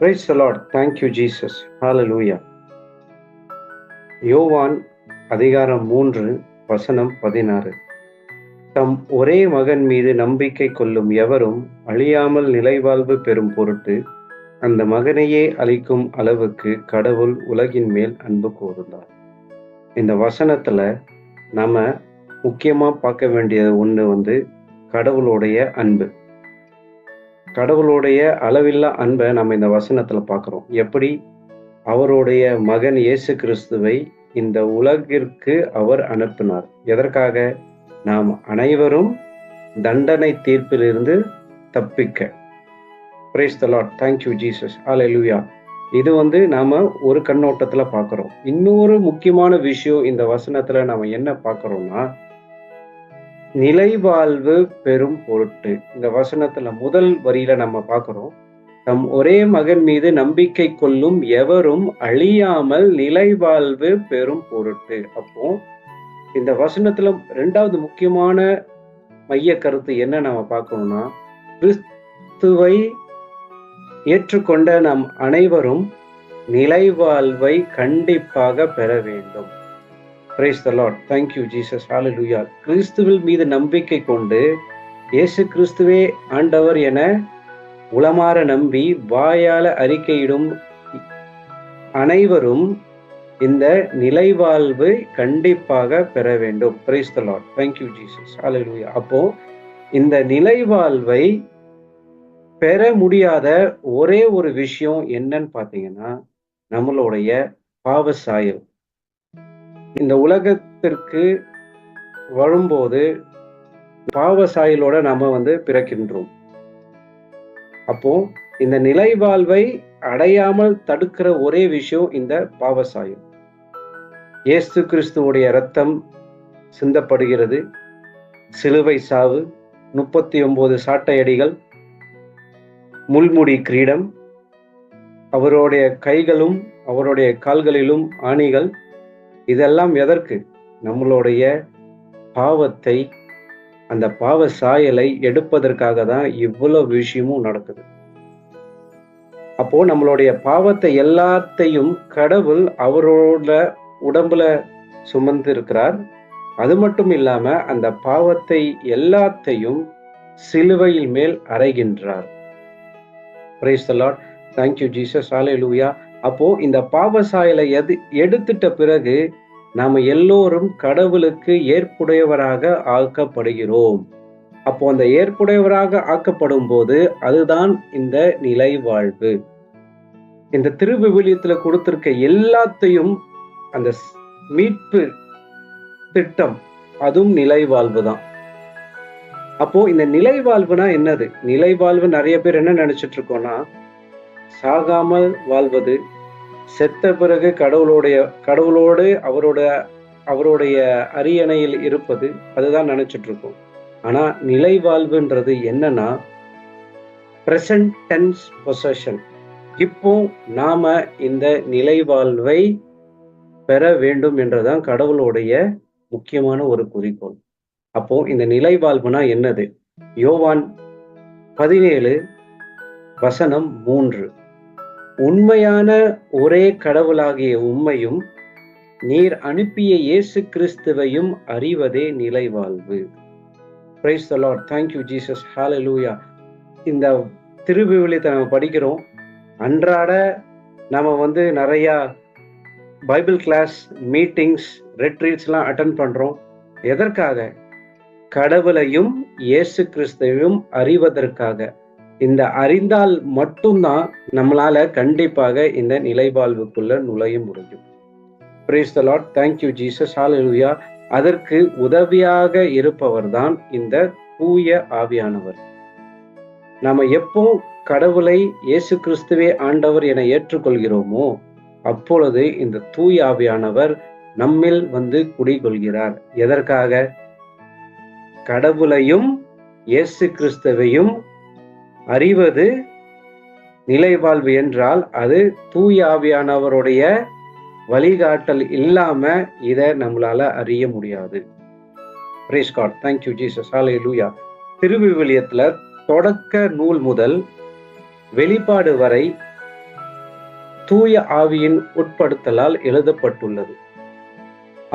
Praise the Lord. Thank you, Jesus. Hallelujah. யோவான் அதிகாரம் 3 வசனம் 16. தம் ஒரே மகன் மீது நம்பிக்கை கொள்ளும் எவரும் அழியாமல் நிலைவாழ்வு பெறும் பொருட்டு அந்த மகனையே அளிக்கும் அளவுக்கு கடவுள் உலகின் மேல் அன்பு கூர்ந்தார். இந்த வசனத்துல நாம முக்கியமா பார்க்க வேண்டிய ஒண்ணு கடவுளுடைய அன்பு. கடவுளுடைய அளவில்லா அன்பை நம்ம இந்த வசனத்துல பார்க்கிறோம். எப்படி அவருடைய மகன் இயேசு கிறிஸ்துவை இந்த உலகிற்கு அவர் அனுப்பினார். எதற்காக? நாம் அனைவரும் தண்டனை தீர்ப்பிலிருந்து தப்பிக்க. Praise the Lord. Thank you, Jesus. Hallelujah. இது நாம ஒரு கண்ணோட்டத்துல பார்க்கிறோம். இன்னொரு முக்கியமான விஷயம் இந்த வசனத்துல நாம என்ன பார்க்கிறோம்னா, நிலைவாழ்வு பெறும் பொருட்டு. இந்த வசனத்துல முதல் வரியில நம்ம பார்க்கிறோம், தம் ஒரே மகன் மீது நம்பிக்கை கொள்ளும் எவரும் அழியாமல் நிலைவாழ்வு பெறும் பொருட்டு. அப்போ இந்த வசனத்துல ரெண்டாவது முக்கியமான மைய கருத்து என்ன நம்ம பார்க்கணும்னா, கிறிஸ்துவை ஏற்றுக்கொண்ட நம் அனைவரும் நிலைவாழ்வை கண்டிப்பாக பெற வேண்டும். Praise the Lord. Thank you, Jesus. Hallelujah. கிறிஸ்துவில் மீது நம்பிக்கை கொண்டு இயேசு கிறிஸ்துவே ஆண்டவர் என உளமாற நம்பி வாயால அறிக்கையிடும் அனைவரும் இந்த நிலைவாழ்வை கண்டிப்பாக பெற வேண்டும். Praise the Lord. Thank you, Jesus. Hallelujah. அப்போ இந்த நிலைவாழ்வை பெற முடியாத ஒரே ஒரு விஷயம் என்னன்னு பார்த்தீங்கன்னா, நம்மளுடைய பாவ சாயல். இந்த உலகத்திற்கு வரும்போது பாவ சாயலோட நாம பிறக்கின்றோம். அப்போ இந்த நிலைவாழ்வை அடையாமல் தடுக்கிற ஒரே விஷயம் இந்த பாவ சாயல். இயேசு கிறிஸ்துவுடைய இரத்தம் சிந்தப்படுகிறது, சிலுவை சாவு, 39 சாட்டையடிகள், முள்முடி கிரீடம், அவருடைய கைகளும் அவருடைய கால்களிலும் ஆணிகள். இதெல்லாம் எதற்கு? நம்மளுடைய பாவத்தை, அந்த பாவ சாயலை எடுப்பதற்காக தான் இவ்வளவு விஷயமும் நடக்குது. அப்போ நம்மளுடைய பாவத்தை எல்லாத்தையும் கடவுள் அவரோட உடம்புல சுமந்து இருக்கிறார். அது மட்டும் இல்லாம அந்த பாவத்தை எல்லாத்தையும் சிலுவையில் மேல் அறைகின்றார். Praise the Lord. Thank you, Jesus. Hallelujah. அப்போ இந்த பாவ சாயலை எடுத்துட்ட பிறகு நாம எல்லோரும் கடவுளுக்கு ஏற்புடையவராக ஆக்கப்படுகிறோம். அப்போ அந்த ஏற்புடையவராக ஆக்கப்படும் போது அதுதான் இந்த நிலைவாழ்வு. இந்த திருவிவிலியத்துல கொடுத்திருக்க எல்லாத்தையும் அந்த மீட்பு திட்டம் அதுவும் நிலைவாழ்வு தான். அப்போ இந்த நிலைவாழ்வுனா என்னது? நிலைவாழ்வு நிறைய பேர் என்ன நினைச்சிட்டு இருக்கோம்னா, சாகாமல் வாழ்வது, செத்த பிறகு கடவுளோடு அவருடைய அரியணையில் இருப்பது, அதுதான் நினைச்சிட்டு இருக்கோம். ஆனா நிலைவாழ்வுன்றது என்னன்னா, பிரசன்ட் டென்ஸ் பொசஷன். இப்போ நாம இந்த நிலைவாழ்வை பெற வேண்டும் என்றதான் கடவுளுடைய முக்கியமான ஒரு குறிக்கோள். அப்போ இந்த நிலைவாழ்வுனா என்னது? யோவான் 17 வசனம் 3. உண்மையான ஒரே கடவுளாகிய உம்மையும் நீர் அனுப்பிய இயேசு கிறிஸ்துவையும் அறிவதே நிலைவாழ்வு. Praise the Lord. Thank you, Jesus. Hallelujah. இந்த திருவிவிலியத்தை நம்ம படிக்கிறோம். அன்றாட நம்ம நிறைய பைபிள் கிளாஸ், மீட்டிங்ஸ், ரெட்ரீட்ஸ்லாம் அட்டென்ட் பண்றோம். எதற்காக? கடவுளையும் இயேசு கிறிஸ்துவையும் அறிவதற்காக. இந்த அறிந்தால் மட்டும்தான் நம்மளால கண்டிப்பாக இந்த நிலைவாழ்வுக்குள்ள நுழைய முடியும். Praise the Lord. Thank you, Jesus. Hallelujah. அதற்கு உதவியாக இருப்பவர் தான் இந்த தூய ஆவியானவர். நாம எப்போ கடவுளை இயேசு கிறிஸ்துவே ஆண்டவர் என ஏற்றுக்கொள்கிறோமோ அப்பொழுது இந்த தூய ஆவியானவர் நம்மில் குடிகொள்கிறார். எதற்காக? கடவுளையும் இயேசு கிறிஸ்துவையும் அறிவது நிலைவாழ்வு என்றால் அது தூய ஆவியானவருடைய வழிகாட்டல் இல்லாம இதை நம்மளால அறிய முடியாது. Praise God. Thank you, Jesus. Hallelujah. திருவிவிலியத்துல தொடக்க நூல் முதல் வெளிப்பாடு வரை தூய ஆவியின் உட்படுத்தலால் எழுதப்பட்டுள்ளது.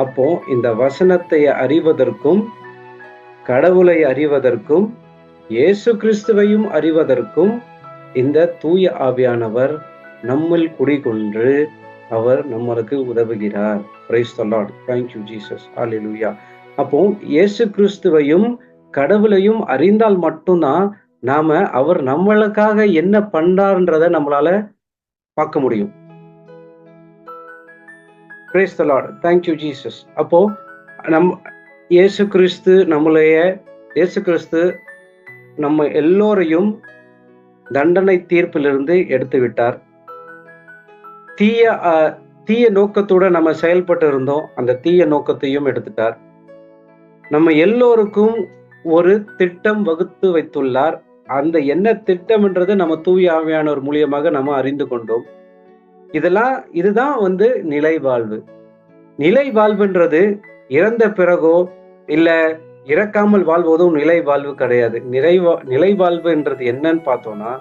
அப்போ இந்த வசனத்தை அறிவதற்கும், கடவுளை அறிவதற்கும், இயேசு கிறிஸ்துவையும் அறிவதற்கும் இந்த தூய ஆவியானவர் நம்மில் குடிகொண்டு அவர் நம்மளுக்கு உதவுகிறார். Praise the Lord. Thank you Jesus. ஹalleluya. அப்போ இயேசு கிறிஸ்துவையும் கடவுளையும் அறிந்தால் மட்டும்தான் நாம அவர் நம்மளுக்காக என்ன பண்றார்ன்றத நம்மளால பார்க்க முடியும். Praise the Lord. Thank you Jesus. அப்போ இயேசு கிறிஸ்து நம்ம எல்லோரையும் தண்டனை தீர்ப்பிலிருந்து எடுத்து விட்டார். தீய நோக்கத்தோட நம்ம செயல்பட்டு இருந்தோம், அந்த தீய நோக்கத்தையும் எடுத்துட்டார். நம்ம எல்லோருக்கும் ஒரு திட்டம் வகுத்து வைத்துள்ளார். அந்த என்ன திட்டம்ன்றது நம்ம தூய ஆவியானவர் மூலியமாக நம்ம அறிந்து கொண்டோம். இதுதான் நிலை வாழ்வு. நிலை வாழ்வுன்றது இறந்த பிறகோ இல்ல இறக்காமல் வாழ்வதும் நிலை வாழ்வு கிடையாது. நிலை வாழ்வுன்றது என்னன்னு பார்த்தோம்னா,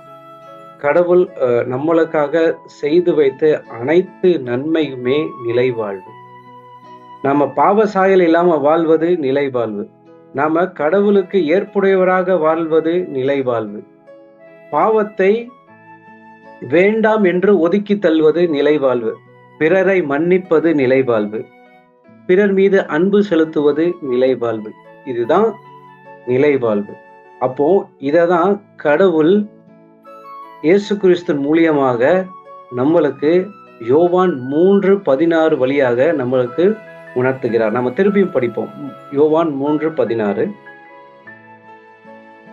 கடவுள் நம்மளுக்காக செய்து வைத்த அனைத்து நன்மையுமே நிலை வாழ்வு. நாம பாவ சாயல் இல்லாம வாழ்வது நிலை வாழ்வு. நாம கடவுளுக்கு ஏற்புடையவராக வாழ்வது நிலை வாழ்வு. பாவத்தை வேண்டாம் என்று ஒதுக்கி தள்ளுவது நிலை வாழ்வு. பிறரை மன்னிப்பது நிலை வாழ்வு. பிறர் மீது அன்பு செலுத்துவது நிலை வாழ்வு. இதுதான் நிலை வாழ்வு. அப்போ இததான் கடவுள் இயேசு கிறிஸ்து மூலியமாக நம்மளுக்கு யோவான் 3:16 வழியாக நம்மளுக்கு உணர்த்துகிறார். நம்ம திருப்பியும் படிப்போம். யோவான் 3:16.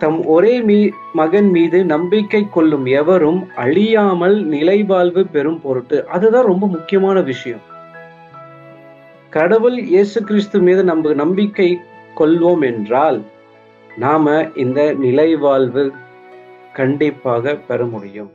தம் ஒரே மகன் மீது நம்பிக்கை கொள்ளும் எவரும் அழியாமல் நிலைவாழ்வு பெறும் பொருட்டு. அதுதான் ரொம்ப முக்கியமான விஷயம். கடவுள் இயேசு கிறிஸ்து மீது நம்ம நம்பிக்கை கொள்வோம் என்றால் நாம இந்த நிலைவாழ்வு கண்டிப்பாக பெற முடியும்.